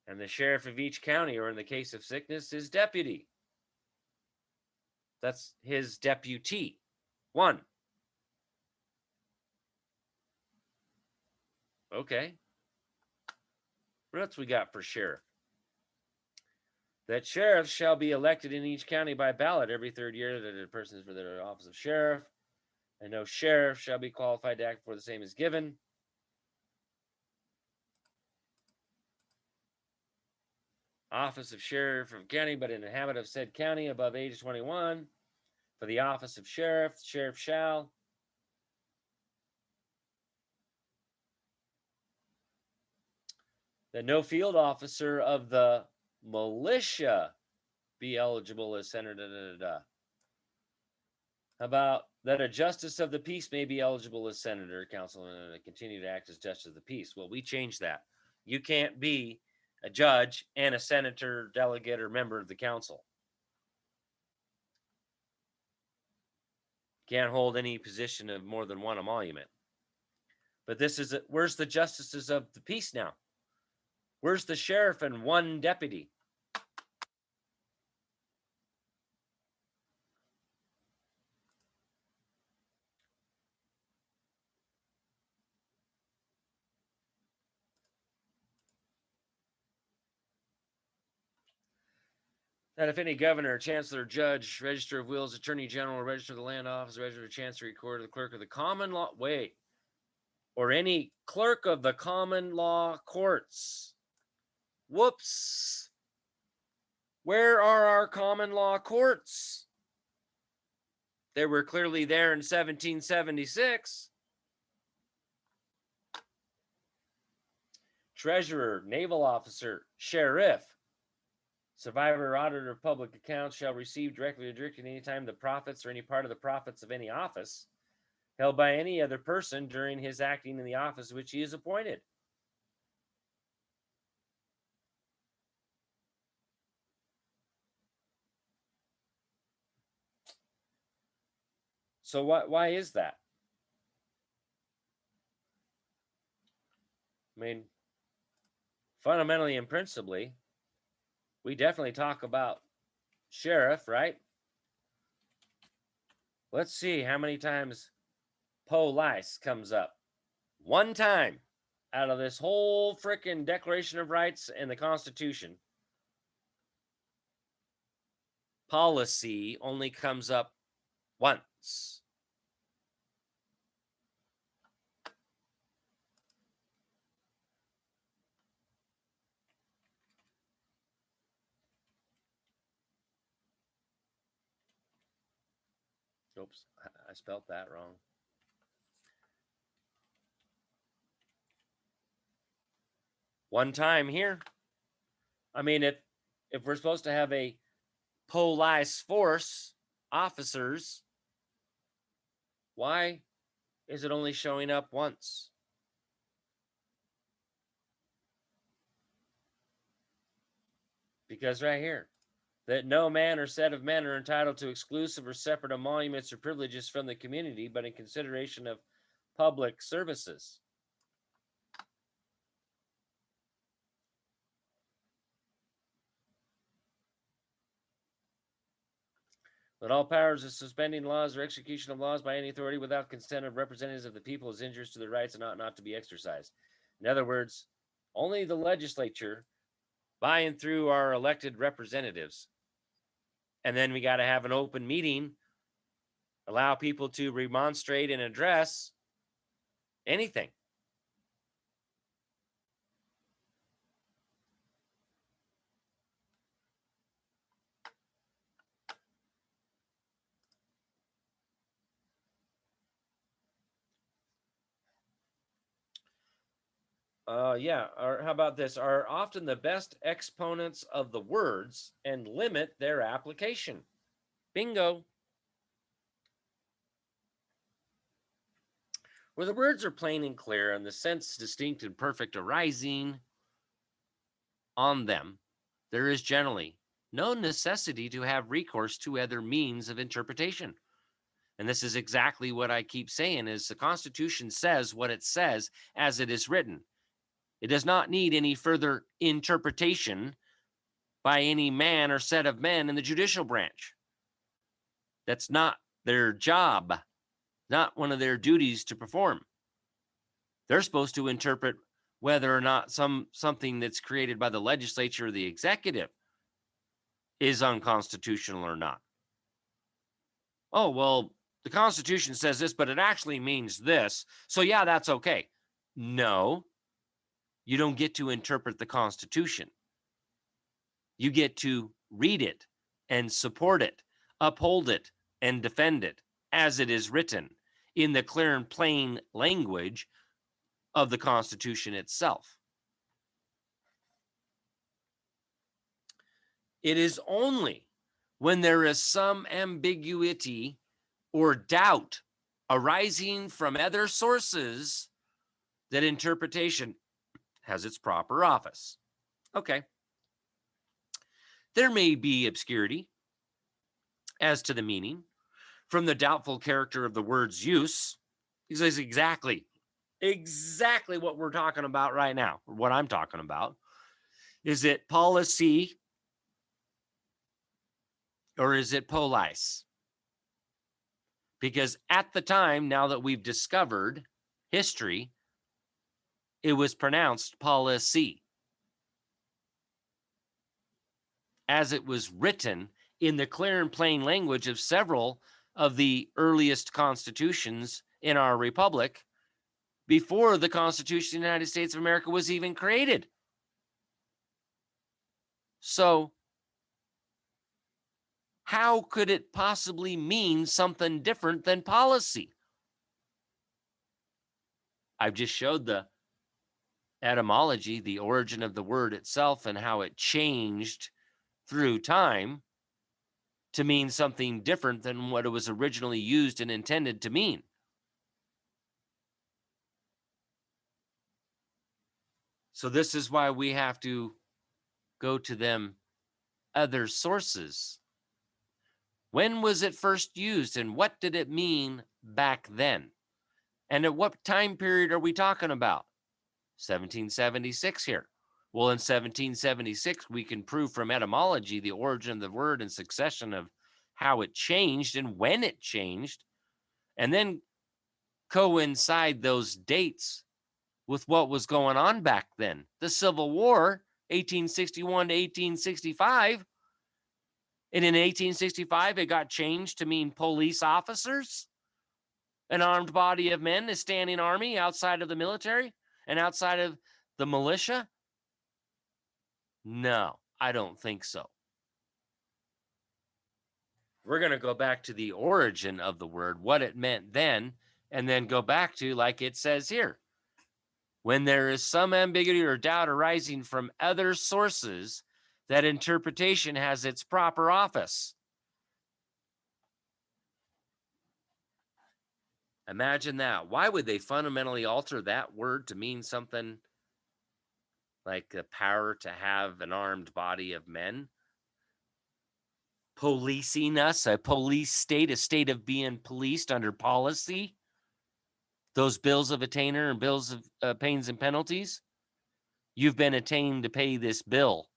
And the sheriff of each county, or in the case of sickness, his deputy. That's his deputy. 1. Okay. What else we got for sheriff? That sheriffs shall be elected in each county by ballot every 3rd year, that a person is for the office of sheriff, and no sheriff shall be qualified to act before the same is given. Office of sheriff of county, but in the habit of said county above age 21. For the office of sheriff, the sheriff shall. That no field officer of the militia be eligible as senator. How about that a justice of the peace may be eligible as senator, council, and continue to act as justice of the peace? Well, we changed that. You can't be a judge and a senator, delegate, or member of the council. Can't hold any position of more than one emolument. But this is where's the justices of the peace now? Where's the sheriff and one deputy? That if any governor, chancellor, judge, register of wills, attorney general, register of the land office, register of chancery, recorder, the clerk of the common law, or any clerk of the common law courts. Whoops. Where are our common law courts? They were clearly there in 1776. Treasurer, naval officer, sheriff, survivor, auditor of public accounts shall receive directly or indirectly any time the profits or any part of the profits of any office held by any other person during his acting in the office which he is appointed. So why is that? I mean, fundamentally and principally, we definitely talk about sheriff, right? Let's see how many times police comes up. 1 time out of this whole freaking Declaration of Rights and the Constitution. policy only comes up once. Oops, I spelled that wrong. One time here. I mean, if we're supposed to have a police force, officers, why is it only showing up once? Because right here, that no man or set of men are entitled to exclusive or separate emoluments or privileges from the community, but in consideration of public services. That all powers of suspending laws or execution of laws by any authority without consent of representatives of the people is injurious to their rights and ought not to be exercised. In other words, only the legislature by and through our elected representatives. And then we got to have an open meeting, allow people to remonstrate and address anything. Or how about this? Are often the best exponents of the words and limit their application. Bingo. Where the words are plain and clear and the sense distinct and perfect arising on them, there is generally no necessity to have recourse to other means of interpretation. And this is exactly what I keep saying is the Constitution says what it says as it is written. It does not need any further interpretation by any man or set of men in the judicial branch. That's not their job, not one of their duties to perform. They're supposed to interpret whether or not something that's created by the legislature or the executive is unconstitutional or not. Oh, well, the Constitution says this, but it actually means this. So yeah, that's okay. No, you don't get to interpret the Constitution. You get to read it and support it, uphold it and defend it as it is written in the clear and plain language of the Constitution itself. It is only when there is some ambiguity or doubt arising from other sources that interpretation has its proper office. Okay. There may be obscurity as to the meaning from the doubtful character of the word's use. This is exactly what we're talking about right now, or what I'm talking about. Is it policy or is it police? Because at the time, now that we've discovered history, it was pronounced policy. As it was written in the clear and plain language of several of the earliest constitutions in our republic before the Constitution of the United States of America was even created. So, how could it possibly mean something different than policy? I've just showed the etymology, the origin of the word itself, and how it changed through time to mean something different than what it was originally used and intended to mean. So this is why we have to go to them other sources. When was it first used and what did it mean back then? And at what time period are we talking about? 1776 here. Well, in 1776, we can prove from etymology the origin of the word and succession of how it changed and when it changed, and then coincide those dates with what was going on back then. The Civil War, 1861 to 1865, And in 1865, it got changed to mean police officers. An armed body of men, a standing army outside of the military and outside of the militia? No, I don't think so. We're going to go back to the origin of the word, what it meant then, and then go back to, like it says here, when there is some ambiguity or doubt arising from other sources, that interpretation has its proper office. Imagine that. Why would they fundamentally alter that word to mean something like the power to have an armed body of men policing us, a police state, a state of being policed under policy? Those bills of attainder and bills of pains and penalties. You've been attained to pay this bill.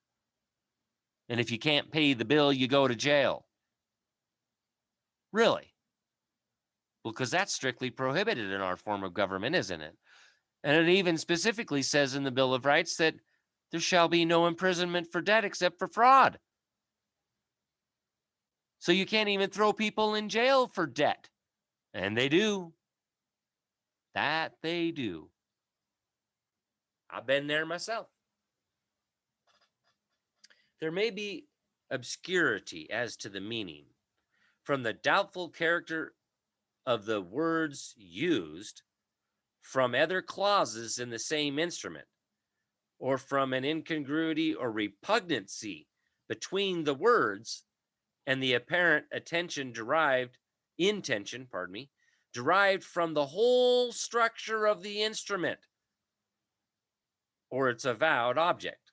And if you can't pay the bill, you go to jail. Really? Well, because that's strictly prohibited in our form of government, isn't it? And it even specifically says in the Bill of Rights that there shall be no imprisonment for debt except for fraud. So you can't even throw people in jail for debt. And they do. That they do. I've been there myself. There may be obscurity as to the meaning from the doubtful character of the words used, from other clauses in the same instrument, or from an incongruity or repugnancy between the words and the apparent intention derived from the whole structure of the instrument or its avowed object.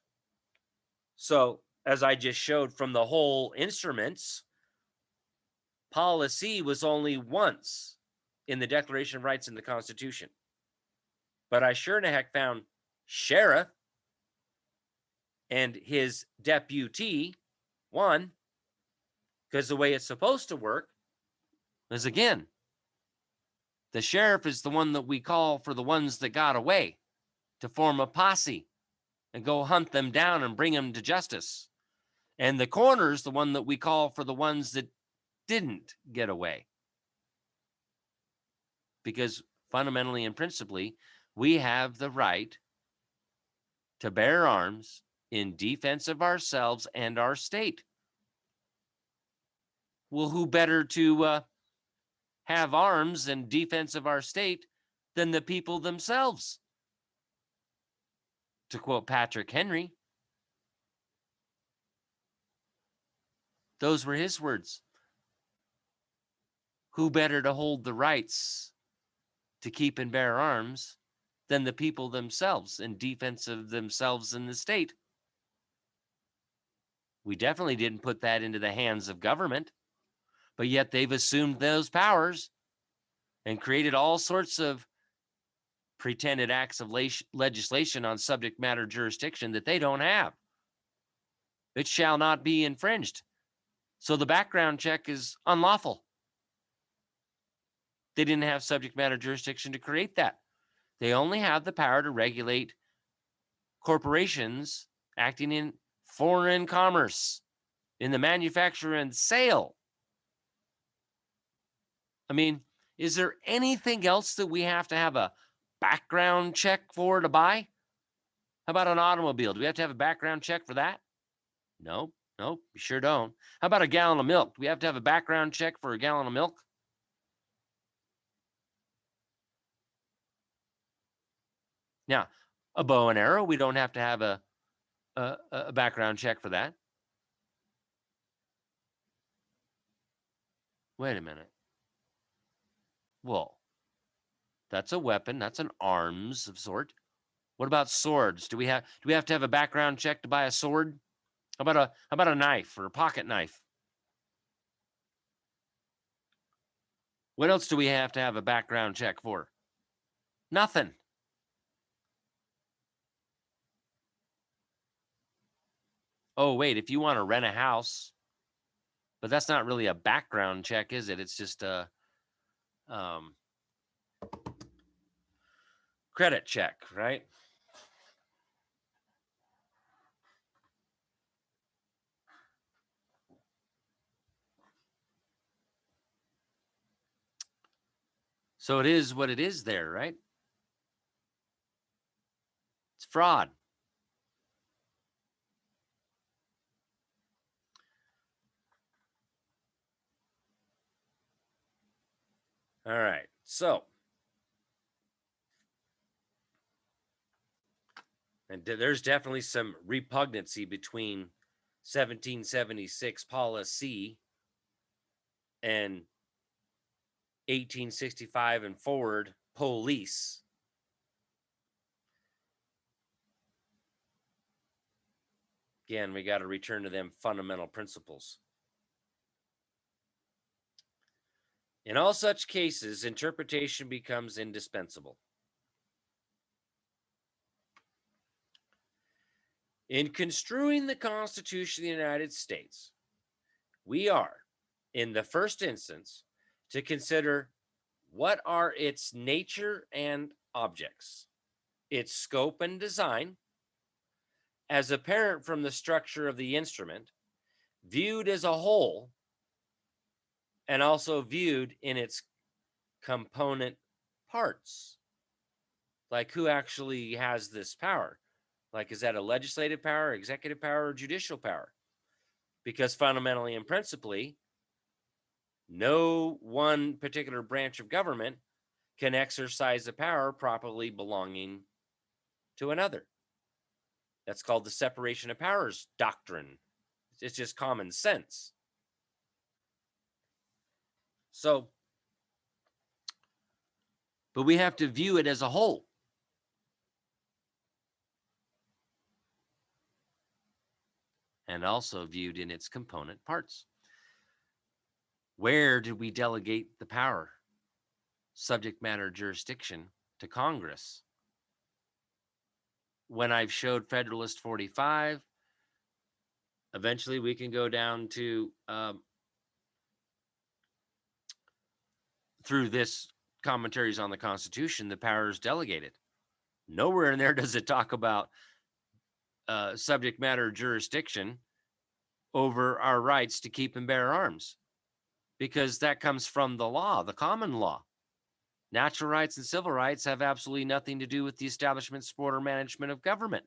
So, as I just showed from the whole instruments, policy was only once in the Declaration of Rights in the Constitution. But I sure in the heck found sheriff and his deputy one, because the way it's supposed to work is, again, the sheriff is the one that we call for the ones that got away, to form a posse and go hunt them down and bring them to justice. And the coroner is the one that we call for the ones that didn't get away. Because fundamentally and principally, we have the right to bear arms in defense of ourselves and our state. Well, who better to have arms in defense of our state than the people themselves? To quote Patrick Henry, those were his words. Who better to hold the rights to keep and bear arms than the people themselves in defense of themselves and the state? We definitely didn't put that into the hands of government, but yet they've assumed those powers and created all sorts of pretended acts of legislation on subject matter jurisdiction that they don't have. It shall not be infringed. So the background check is unlawful. They didn't have subject matter jurisdiction to create that. They only have the power to regulate corporations acting in foreign commerce, in the manufacture and sale. I mean, is there anything else that we have to have a background check for to buy? How about an automobile? Do we have to have a background check for that? Nope, we sure don't. How about a gallon of milk? Do we have to have a background check for a gallon of milk? Now, a bow and arrow, we don't have to have a background check for that. Wait a minute. Well, that's a weapon. That's an arms of sort. What about swords? Do we have to have a background check to buy a sword? How about a knife or a pocket knife? What else do we have to have a background check for? Nothing. Oh, wait, if you want to rent a house, but that's not really a background check, is it? It's just a credit check, right? So it is what it is there, right? It's fraud. All right. So, and there's definitely some repugnancy between 1776 policy and 1865 and forward police. Again, we got to return to them fundamental principles. In all such cases, interpretation becomes indispensable. In construing the Constitution of the United States, we are, in the first instance, to consider what are its nature and objects, its scope and design, as apparent from the structure of the instrument, viewed as a whole, and also viewed in its component parts. Like, who actually has this power? Like, is that a legislative power, executive power, or judicial power? Because fundamentally and principally, no one particular branch of government can exercise a power properly belonging to another. That's called the separation of powers doctrine. It's just common sense. So, but we have to view it as a whole. And also viewed in its component parts. Where did we delegate the power, subject matter jurisdiction, to Congress? When I've showed Federalist 45, eventually we can go down to through this commentaries on the Constitution, the powers delegated. Nowhere in there does it talk about subject matter jurisdiction over our rights to keep and bear arms, because that comes from the law, the common law. Natural rights and civil rights have absolutely nothing to do with the establishment, support, or management of government.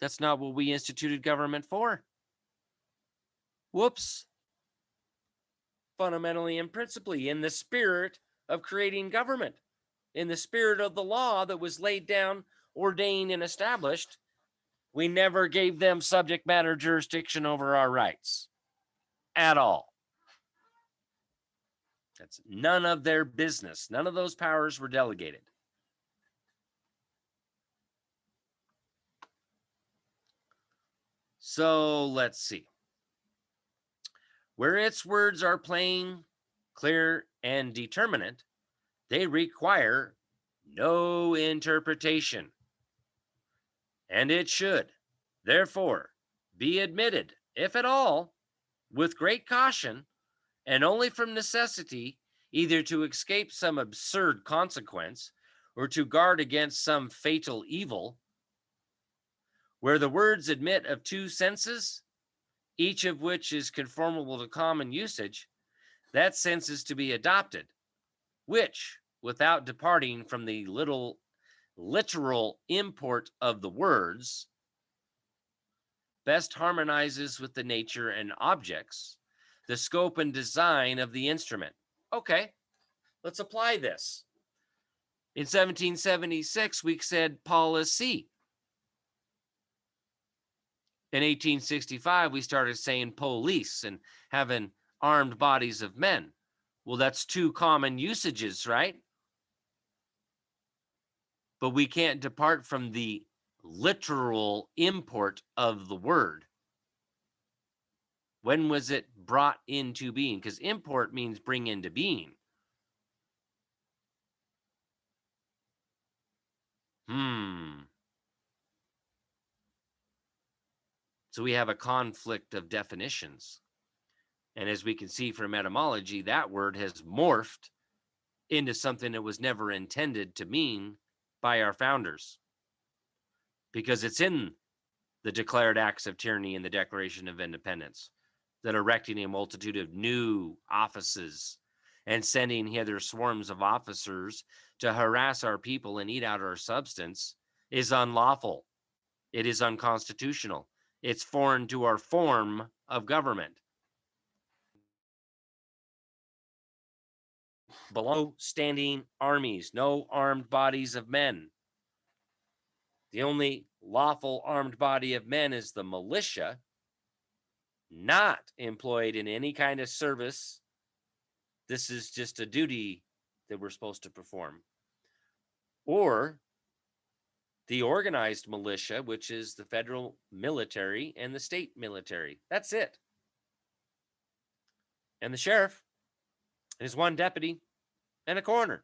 That's not what we instituted government for. Whoops. Fundamentally and principally, in the spirit of creating government, in the spirit of the law that was laid down, ordained, and established, we never gave them subject matter jurisdiction over our rights at all. That's none of their business. None of those powers were delegated. So let's see. Where its words are plain, clear, and determinate, they require no interpretation. And it should, therefore, be admitted, if at all, with great caution, and only from necessity, either to escape some absurd consequence or to guard against some fatal evil. Where the words admit of two senses, each of which is conformable to common usage, that sense is to be adopted, which, without departing from the literal import of the words, best harmonizes with the nature and objects, the scope and design of the instrument. Okay, let's apply this. In 1776, we said policy. In 1865, we started saying police and having armed bodies of men. Well, that's two common usages, right? But we can't depart from the literal import of the word. When was it brought into being? Because import means bring into being. So we have a conflict of definitions. And as we can see from etymology, that word has morphed into something that was never intended to mean by our founders, because it's in the declared acts of tyranny and the Declaration of Independence that erecting a multitude of new offices and sending hither swarms of officers to harass our people and eat out our substance is unlawful. It is unconstitutional. It's foreign to our form of government. Below standing armies, no armed bodies of men. The only lawful armed body of men is the militia, not employed in any kind of service. This is just a duty that we're supposed to perform. Or the organized militia, which is the federal military and the state military. That's it. And the sheriff is one deputy and a coroner.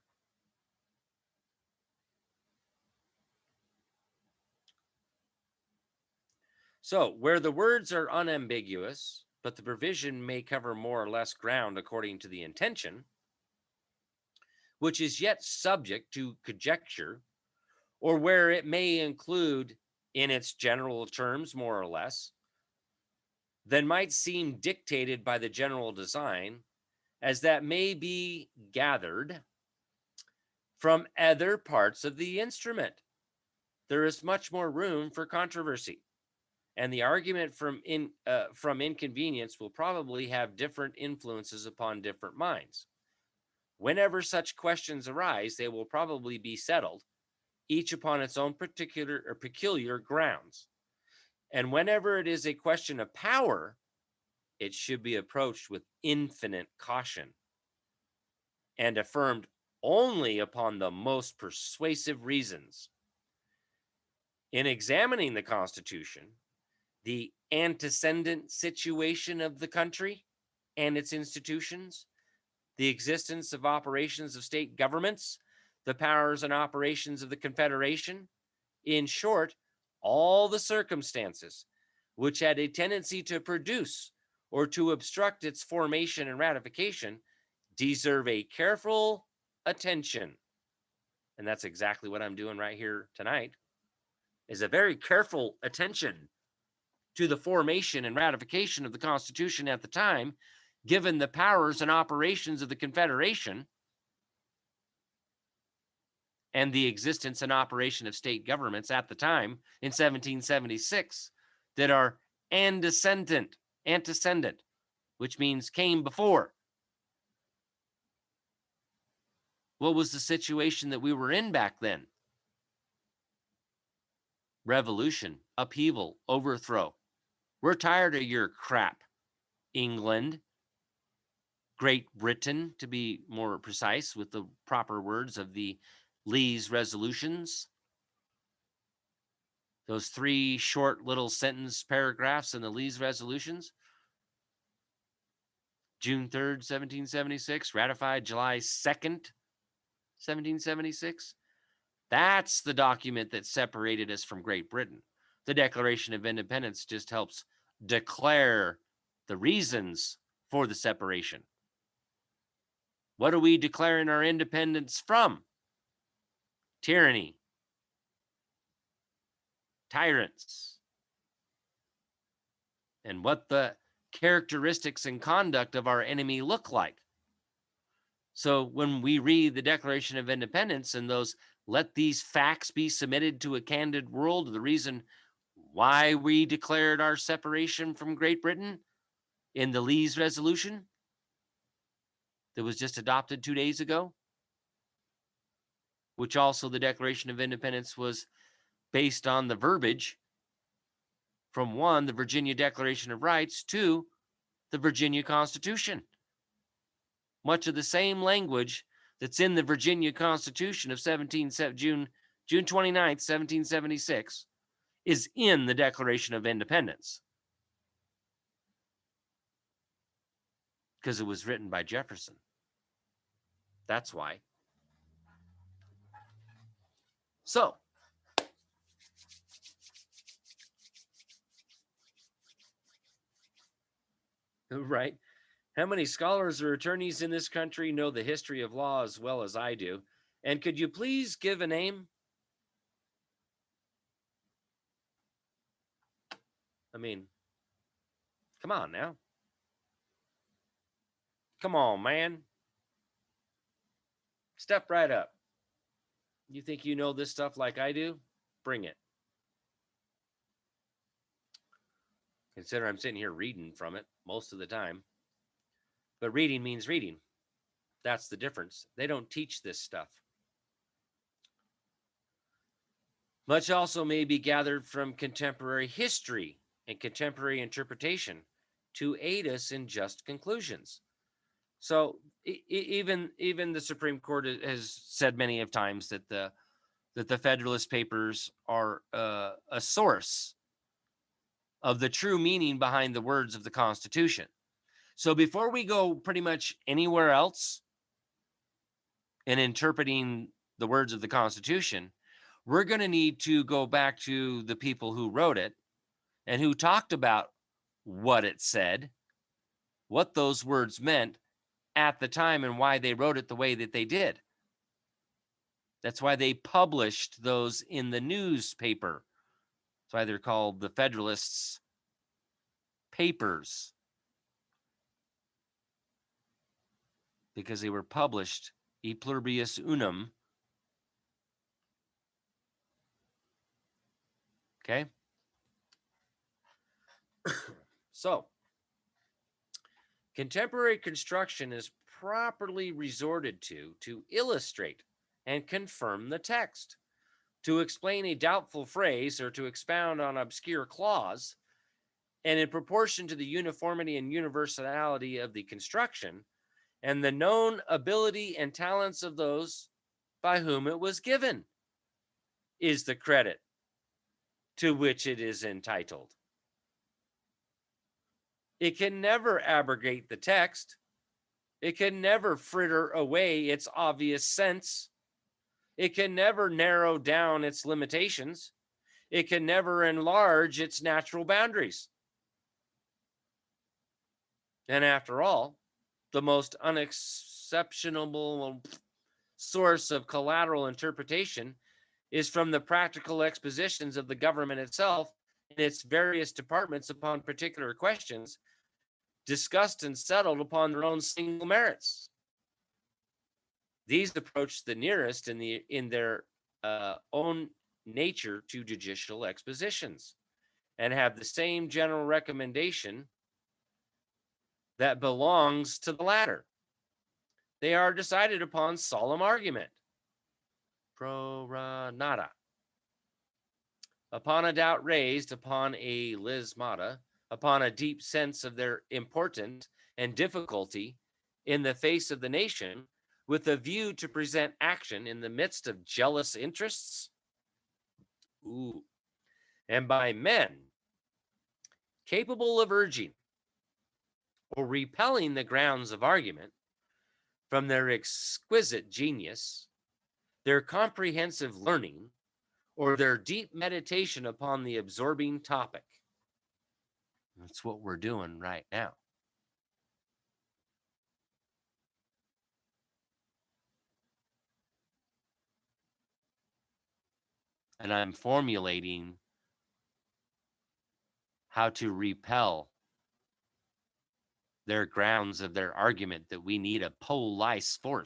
So, where the words are unambiguous, but the provision may cover more or less ground according to the intention, which is yet subject to conjecture, or where it may include in its general terms more or less, then might seem dictated by the general design, as that may be gathered from other parts of the instrument. There is much more room for controversy, and the argument from inconvenience will probably have different influences upon different minds. Whenever such questions arise, they will probably be settled, each upon its own particular or peculiar grounds. And whenever it is a question of power, it should be approached with infinite caution and affirmed only upon the most persuasive reasons. In examining the Constitution, the antecedent situation of the country and its institutions, the existence of operations of state governments, the powers and operations of the Confederation, in short, all the circumstances which had a tendency to produce or to obstruct its formation and ratification deserve a careful attention. And that's exactly what I'm doing right here tonight, is a very careful attention to the formation and ratification of the Constitution at the time, given the powers and operations of the Confederation and the existence and operation of state governments at the time in 1776 that are antecedent, which means came before. What was the situation that we were in back then? Revolution, upheaval, overthrow. We're tired of your crap. England, Great Britain, to be more precise with the proper words of the Lee's resolutions. Those 3 short little sentence paragraphs in the Lee's resolutions. June 3rd, 1776, ratified July 2nd, 1776. That's the document that separated us from Great Britain. The Declaration of Independence just helps declare the reasons for the separation. What are we declaring our independence from? Tyranny, tyrants, and what the characteristics and conduct of our enemy look like. So when we read the Declaration of Independence and those, let these facts be submitted to a candid world, the reason why we declared our separation from Great Britain in the Lee's resolution that was just adopted 2 days ago, which also the Declaration of Independence was based on the verbiage from 1, the Virginia Declaration of Rights, 2, the Virginia Constitution. Much of the same language that's in the Virginia Constitution of June 29th, 1776, is in the Declaration of Independence, because it was written by Jefferson. That's why. So, right? How many scholars or attorneys in this country know the history of law as well as I do? And could you please give a name? I mean, come on now. Come on, man. Step right up. You think you know this stuff like I do? Bring it. Consider I'm sitting here reading from it most of the time. But reading means reading. That's the difference. They don't teach this stuff. Much also may be gathered from contemporary history and contemporary interpretation to aid us in just conclusions. So even the Supreme Court has said many of times that the Federalist Papers are a source of the true meaning behind the words of the Constitution. So before we go pretty much anywhere else in interpreting the words of the Constitution, we're going to need to go back to the people who wrote it and who talked about what it said, what those words meant at the time, and why they wrote it the way that they did. That's why they published those in the newspaper. That's why they're called the Federalists' Papers, because they were published e pluribus unum. Okay? So, contemporary construction is properly resorted to illustrate and confirm the text, to explain a doubtful phrase, or to expound on obscure clause, and in proportion to the uniformity and universality of the construction and the known ability and talents of those by whom it was given, is the credit to which it is entitled. It can never abrogate the text. It can never fritter away its obvious sense. It can never narrow down its limitations. It can never enlarge its natural boundaries. And after all, the most unexceptionable source of collateral interpretation is from the practical expositions of the government itself in its various departments upon particular questions, discussed and settled upon their own single merits. These approach the nearest in their own nature to judicial expositions, and have the same general recommendation that belongs to the latter. They are decided upon solemn argument, pro nata, upon a doubt raised, upon a lismata, upon a deep sense of their importance and difficulty in the face of the nation, with a view to present action in the midst of jealous interests. And by men capable of urging or repelling the grounds of argument from their exquisite genius, their comprehensive learning, or their deep meditation upon the absorbing topic. That's what we're doing right now. And I'm formulating how to repel their grounds of their argument that we need a police force